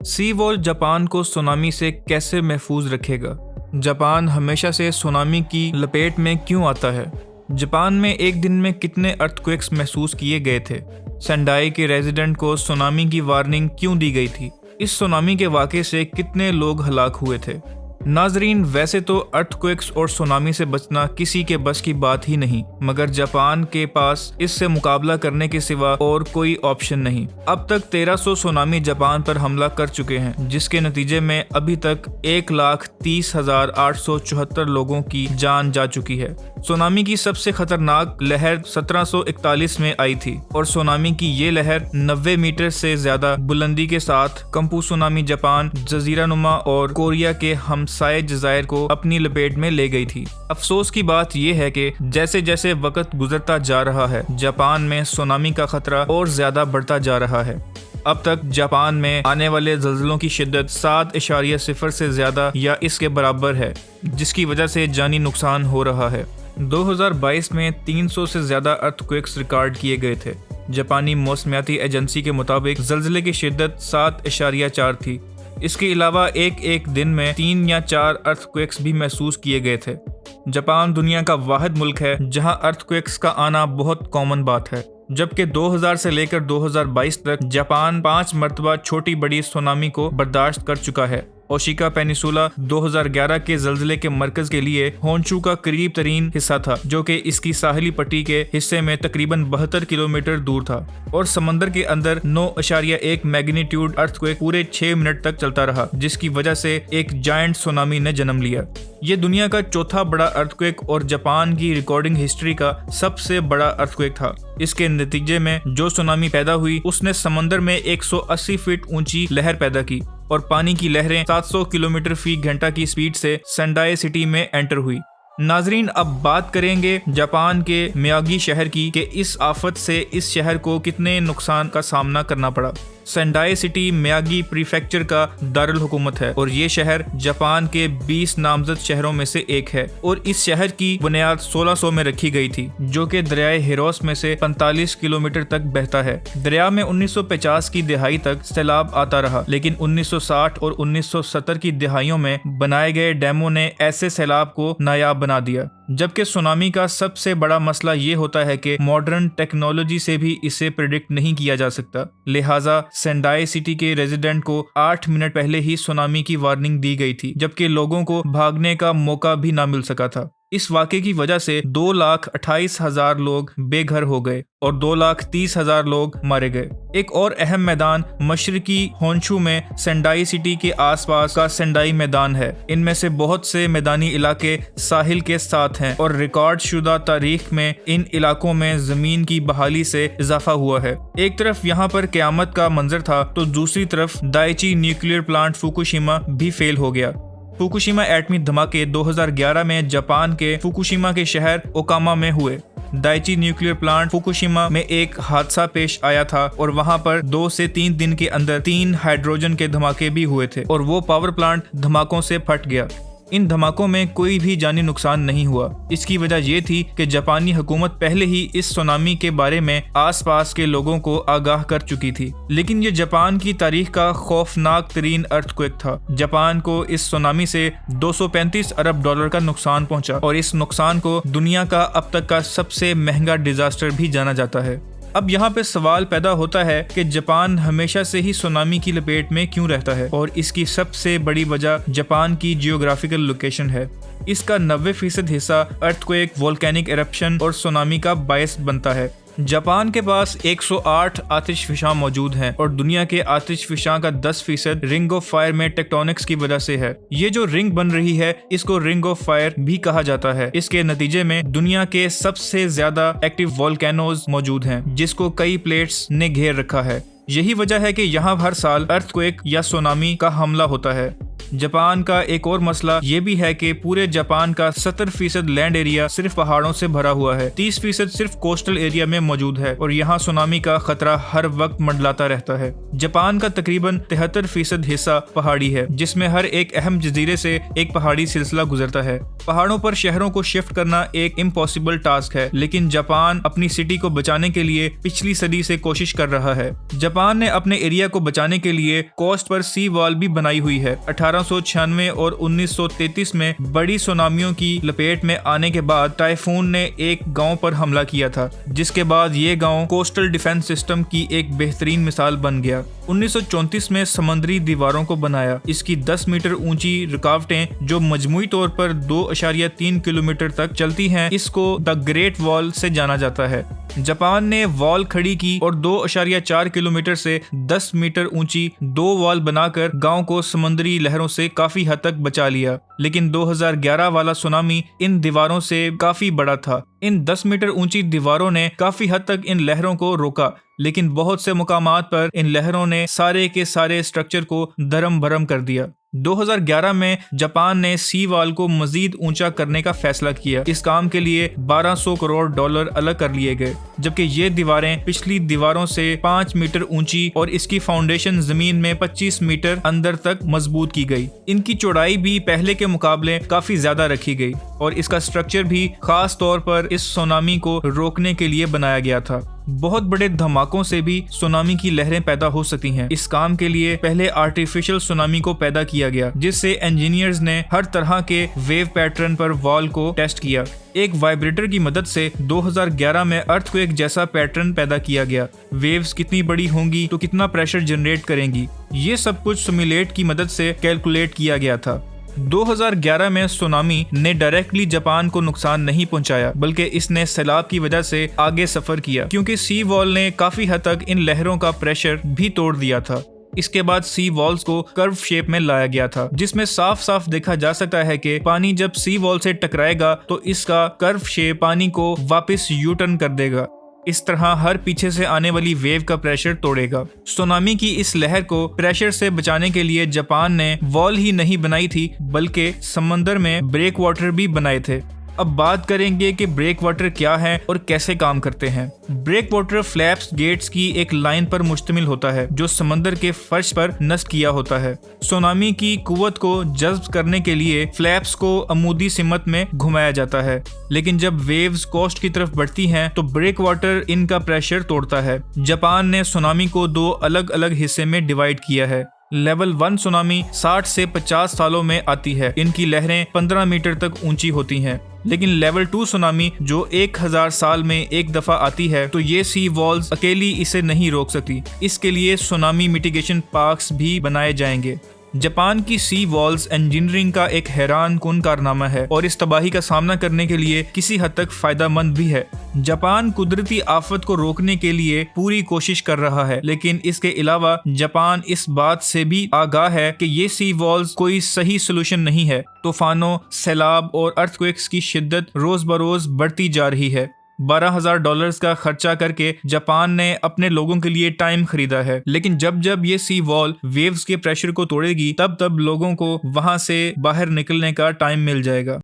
सी wall Japan को tsunami से कैसे महफूज रखेगा? जापान हमेशा से सुनामी की लपेट में क्यों आता है? जापान में एक दिन में कितने अर्थक्वेक्स महसूस किए गए थे? सेंडाई के रेजिडेंट को सुनामी की वार्निंग क्यों दी गई थी? इस सुनामी के वाक़े से कितने लोग हलाक हुए थे? नाजरीन, वैसे तो अर्थक्वेक्स और सुनामी से बचना किसी के बस की बात ही नहीं, मगर जापान के पास इससे मुकाबला करने के सिवा और कोई ऑप्शन नहीं। अब तक 1300 सुनामी जापान पर हमला कर चुके हैं, जिसके नतीजे में अभी तक 1,30,874 लोगों की जान जा चुकी है। सुनामी की सबसे खतरनाक लहर 1741 में आई थी और सुनामी की ये लहर 90 मीटर से ज्यादा बुलंदी के साथ कंपू सुनामी जापान, जजीरा नुमा और कोरिया के हमसाये जजायर को अपनी लपेट में ले गई थी। अफसोस की बात यह है कि जैसे जैसे वक्त गुजरता जा रहा है, जापान में सुनामी का खतरा और ज्यादा बढ़ता जा रहा है। अब तक जापान में आने वाले ज़लज़लों की शिद्दत 7.0 से ज्यादा या इसके बराबर है, जिसकी वजह से जानी नुकसान हो रहा है। 2022 में 300 से ज्यादा अर्थक्वेक्स रिकॉर्ड किए गए थे। जापानी मौसमियाती एजेंसी के मुताबिक ज़लज़ले की शिद्दत 7.4 थी। इसके अलावा एक दिन में 3 या 4 अर्थक्वेक्स भी महसूस किए गए थे। जापान दुनिया का वाहिद मुल्क है जहां अर्थक्वेक्स का आना बहुत कॉमन बात है, जबकि 2000 से लेकर 2022 तक जापान 5 मरतबा छोटी बड़ी सुनामी को बर्दाश्त कर चुका है। ओशिका पेनिसुला 2011 के ज़लज़ले के मरकज के लिए होंशु का करीब तरीन हिस्सा था, जो कि इसकी साहिली पट्टी के हिस्से में तकरीबन 72 किलोमीटर दूर था और समंदर के अंदर 9.1 मैग्नीट्यूड अर्थक्वेक पूरे 6 मिनट तक चलता रहा, जिसकी वजह से एक जायंट सुनामी ने जन्म लिया। ये दुनिया का चौथा बड़ा अर्थक्वेक और जापान की रिकॉर्डिंग हिस्ट्री का सबसे बड़ा अर्थक्वेक था। इसके नतीजे में जो सुनामी पैदा हुई उसने समंदर में 180 फीट ऊंची लहर पैदा की और पानी की लहरें 700 किलोमीटर फी घंटा की स्पीड से सेंडाई सिटी में एंटर हुई। नाजरीन, अब बात करेंगे जापान के मियागी शहर की कि इस आफत से इस शहर को कितने नुकसान का सामना करना पड़ा। सेंडाई सिटी मियागी प्रीफेक्चर का दारुल हुकूमत है और ये शहर जापान के 20 नामजद शहरों में से एक है और इस शहर की बुनियाद 1600 में रखी गई थी, जो कि दरियाए हिरोस में से 45 किलोमीटर तक बहता है। दरिया में 1950 की दिहाई तक सैलाब आता रहा, लेकिन 1960 और 1970 की दिहाइयों में बनाए गए डैमों ने ऐसे सैलाब को नायाब बना दिया। जबकि सुनामी का सबसे बड़ा मसला ये होता है कि मॉडर्न टेक्नोलॉजी से भी इसे प्रेडिक्ट नहीं किया जा सकता। लिहाजा सेंडाई सिटी के रेजिडेंट को 8 मिनट पहले ही सुनामी की वार्निंग दी गई थी, जबकि लोगों को भागने का मौका भी ना मिल सका था। इस वाक़े की वजह से 2,28,000 लोग बेघर हो गए और 2,30,000 लोग मारे गए। एक और अहम मैदान मशरकी होंशु में सेंडाई सिटी के आसपास का सेंडाई मैदान है। इनमें से बहुत से मैदानी इलाके साहिल के साथ हैं और रिकॉर्ड शुदा तारीख में इन इलाकों में जमीन की बहाली से इजाफा हुआ है। एक तरफ यहाँ पर क़यामत का मंजर था तो दूसरी तरफ दाइची न्यूक्लियर प्लांट फुकुशिमा भी फेल हो गया। फुकुशिमा एटमी धमाके 2011 में जापान के फुकुशिमा के शहर ओकामा में हुए। दाइची न्यूक्लियर प्लांट फुकुशिमा में एक हादसा पेश आया था और वहां पर 2 से 3 दिन के अंदर 3 हाइड्रोजन के धमाके भी हुए थे और वो पावर प्लांट धमाकों से फट गया। इन धमाकों में कोई भी जानी नुकसान नहीं हुआ। इसकी वजह ये थी कि जापानी हुकूमत पहले ही इस सुनामी के बारे में आसपास के लोगों को आगाह कर चुकी थी। लेकिन ये जापान की तारीख का खौफनाक तरीन अर्थक्वेक था। जापान को इस सुनामी से $235 अरब का नुकसान पहुंचा और इस नुकसान को दुनिया का अब तक का सबसे महंगा डिजास्टर भी जाना जाता है। अब यहाँ पे सवाल पैदा होता है कि जापान हमेशा से ही सुनामी की लपेट में क्यों रहता है, और इसकी सबसे बड़ी वजह जापान की जियोग्राफिकल लोकेशन है। इसका 90% हिस्सा अर्थक्वेक, वोल्केनिक एरप्शन और सुनामी का बायस बनता है। जापान के पास 108 आतिशफशां मौजूद हैं और दुनिया के आतिशफशां का 10% रिंग ऑफ फायर में टेक्टोनिक्स की वजह से है। ये जो रिंग बन रही है इसको रिंग ऑफ फायर भी कहा जाता है। इसके नतीजे में दुनिया के सबसे ज्यादा एक्टिव वोल्केनोज मौजूद हैं, जिसको कई प्लेट्स ने घेर रखा है। यही वजह है कि यहाँ हर साल अर्थक्वेक या सुनामी का हमला होता है। जापान का एक और मसला ये भी है कि पूरे जापान का 70% लैंड एरिया सिर्फ पहाड़ों से भरा हुआ है, 30% सिर्फ कोस्टल एरिया में मौजूद है और यहाँ सुनामी का खतरा हर वक्त मंडलाता रहता है। जापान का तकरीबन 73% हिस्सा पहाड़ी है, जिसमें हर एक अहम जजीरे से एक पहाड़ी सिलसिला गुजरता है। पहाड़ों पर शहरों को शिफ्ट करना एक इम्पॉसिबल टास्क है, लेकिन जापान अपनी सिटी को बचाने के लिए पिछली सदी से कोशिश कर रहा है। जापान ने अपने एरिया को बचाने के लिए कोस्ट पर सी वॉल भी बनाई हुई है। 1896 और 1933 में बड़ी सुनामियों की लपेट में आने के बाद टाइफून ने एक गांव पर हमला किया था, जिसके बाद ये गांव कोस्टल डिफेंस सिस्टम की एक बेहतरीन मिसाल बन गया। 1934 में समुद्री दीवारों को बनाया। इसकी 10 मीटर ऊंची रुकावटें जो मजमूई तौर पर 2.3 किलोमीटर तक चलती हैं, इसको द ग्रेट वॉल से जाना जाता है। जापान ने वॉल खड़ी की और 2.4 किलोमीटर से 10 मीटर ऊंची 2 वॉल बनाकर गांव को समुद्री लहरों से काफी हद तक बचा लिया। लेकिन 2011 वाला सुनामी इन दीवारों से काफी बड़ा था। इन 10 मीटर ऊंची दीवारों ने काफी हद तक इन लहरों को रोका, लेकिन बहुत से मुकामात पर इन लहरों ने सारे के सारे स्ट्रक्चर को दरम भरम कर दिया। 2011 में जापान ने सी वॉल को मजीद ऊंचा करने का फैसला किया। इस काम के लिए $1200 करोड़ अलग कर लिए गए, जबकि ये दीवारें पिछली दीवारों से 5 मीटर ऊंची और इसकी फाउंडेशन जमीन में 25 मीटर अंदर तक मजबूत की गई। इनकी चौड़ाई भी पहले के मुकाबले काफी ज्यादा रखी गई और इसका स्ट्रक्चर भी खास तौर पर इस सुनामी को रोकने के लिए बनाया गया था। बहुत बड़े धमाकों से भी सुनामी की लहरें पैदा हो सकती हैं। इस काम के लिए पहले आर्टिफिशियल सुनामी को पैदा किया गया, जिससे इंजीनियर्स ने हर तरह के वेव पैटर्न पर वॉल को टेस्ट किया। एक वाइब्रेटर की मदद से 2011 में अर्थक्वेक जैसा पैटर्न पैदा किया गया। वेव्स कितनी बड़ी होंगी तो कितना प्रेशर जनरेट करेंगी, ये सब कुछ सिमुलेट की मदद से कैलकुलेट किया गया था। 2011 में सुनामी ने डायरेक्टली जापान को नुकसान नहीं पहुंचाया, बल्कि इसने सैलाब की वजह से आगे सफर किया, क्योंकि सी वॉल ने काफी हद तक इन लहरों का प्रेशर भी तोड़ दिया था। इसके बाद सी वॉल्स को कर्व शेप में लाया गया था, जिसमें साफ साफ देखा जा सकता है कि पानी जब सी वॉल से टकराएगा तो इसका कर्व शेप पानी को वापस यू टर्न कर देगा। इस तरह हर पीछे से आने वाली वेव का प्रेशर तोड़ेगा। सुनामी की इस लहर को प्रेशर से बचाने के लिए जापान ने वॉल ही नहीं बनाई थी, बल्कि समंदर में ब्रेक वाटर भी बनाए थे। अब बात करेंगे कि ब्रेक वाटर क्या है और कैसे काम करते हैं। ब्रेक वाटर फ्लैप्स गेट्स की एक लाइन पर मुश्तमिल होता है, जो समंदर के फर्श पर नस्ब किया होता है। सुनामी की कुव्वत को जज्ब करने के लिए फ्लैप्स को अमूदी सिमत में घुमाया जाता है, लेकिन जब वेव्स कोस्ट की तरफ बढ़ती हैं तो ब्रेक वाटर इनका प्रेशर तोड़ता है। जापान ने सुनामी को 2 अलग अलग हिस्से में डिवाइड किया है। लेवल 1 सुनामी 60 से 50 सालों में आती है। इनकी लहरें 15 मीटर तक ऊंची होती हैं। लेकिन लेवल 2 सुनामी जो 1000 साल में एक दफा आती है, तो ये सी वॉल्स अकेली इसे नहीं रोक सकती। इसके लिए सुनामी मिटिगेशन पार्क्स भी बनाए जाएंगे। जापान की सी वॉल्स इंजीनियरिंग का एक हैरान कुन कारनामा है और इस तबाही का सामना करने के लिए किसी हद तक फायदेमंद भी है। जापान कुदरती आफत को रोकने के लिए पूरी कोशिश कर रहा है, लेकिन इसके अलावा जापान इस बात से भी आगाह है कि ये सी वॉल्स कोई सही सोल्यूशन नहीं है। तूफानों, सैलाब और अर्थक्वेक्स की शिद्दत रोज बरोज बढ़ती जा रही है। $12,000 का खर्चा करके जापान ने अपने लोगों के लिए टाइम खरीदा है, लेकिन जब जब ये सी वॉल वेव्स के प्रेशर को तोड़ेगी, तब तब लोगों को वहां से बाहर निकलने का टाइम मिल जाएगा।